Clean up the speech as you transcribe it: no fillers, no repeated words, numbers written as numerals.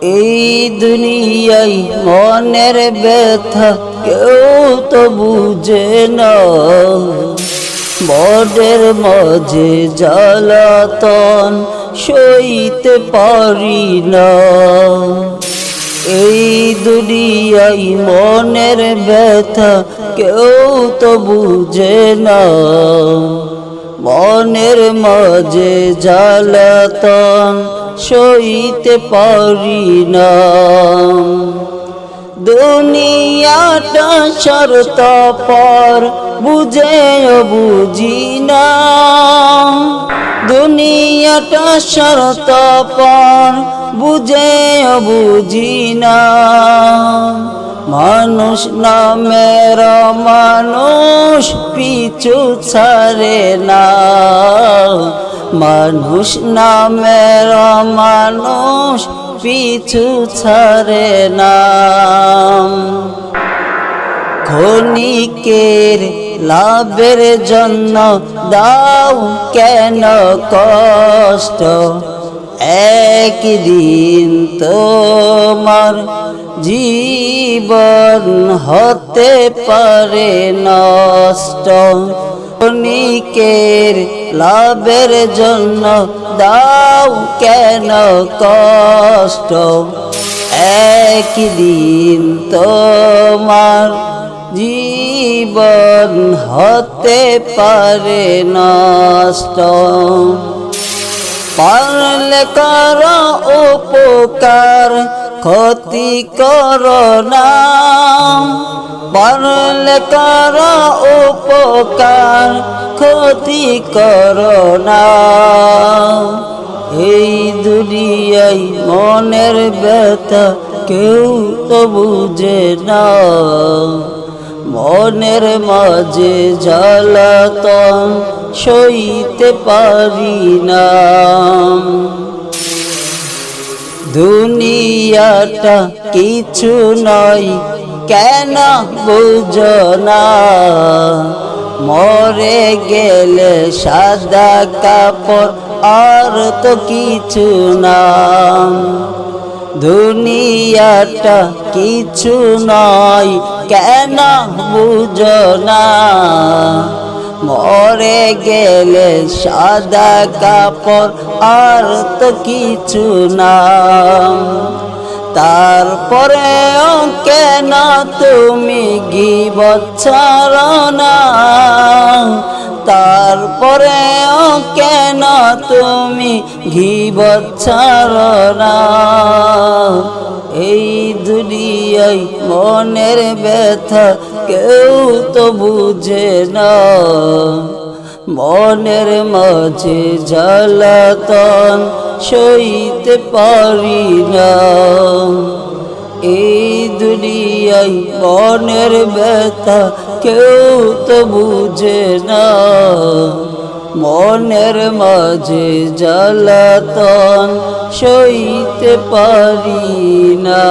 এই দুনিয়ায় মনের ব্যথা কেউ তো বুঝে না, মনের মাঝে জ্বালাতন সইতে পারি না। এই দুনিয়ায় মনের ব্যথা কেউ তো বুঝে না, মনের মাঝে জ্বালাতন সইতে পারি না। দুনিয়াটা স্বার্থপর বুঝেও বুঝি না, দুনিয়াটা স্বার্থপর বুঝেও বুঝি না। মানুষ নামের মানুষ পিছু ছাড়ে না, মানুষ নামের মানুষ পিছু ছাড়ে না। ক্ষণিকের লাভের জন্য দাও কেন কষ্ট, একদিন তোমার জীবন হতে পারে নষ্ট। ক্ষণিকের লাভের জন্য দাও কেন কষ্ট, একদিন তোমার জীবন হতে পারে নষ্ট। পারলে করো উপকার ক্ষতি করো না, পারলে করো উপকার ক্ষতি করো না। এই দুনিয়ায় মনের ব্যথা কেউ তো বুঝে না, মনের মাঝে জ্বালাতন সইতে পারি না। দুনিয়াটা কিছু নয় কেন বুঝো না, মরে গেলে সাদা কাপড় আর তো কিছু না। দুনিয়াটা কিছু নয় কেন বুঝো না, মরে গেলে সাদা কাপড় আর তো কিছু না। তারপরেও কেন তুমি গীবত ছাড়ো না, তারপরেও কেন তুমি গীবত ছাড়ো না। এই দুনিয়ায় মনের ব্যথা কেউ তো বুঝে না, মনের মাঝে জ্বালাতন সইতে পারি না। এই দুনিয়ায় মনের ব্যথা কেউ তো বুঝে না, মনের মাঝে জ্বালাতন সইতে পারি না।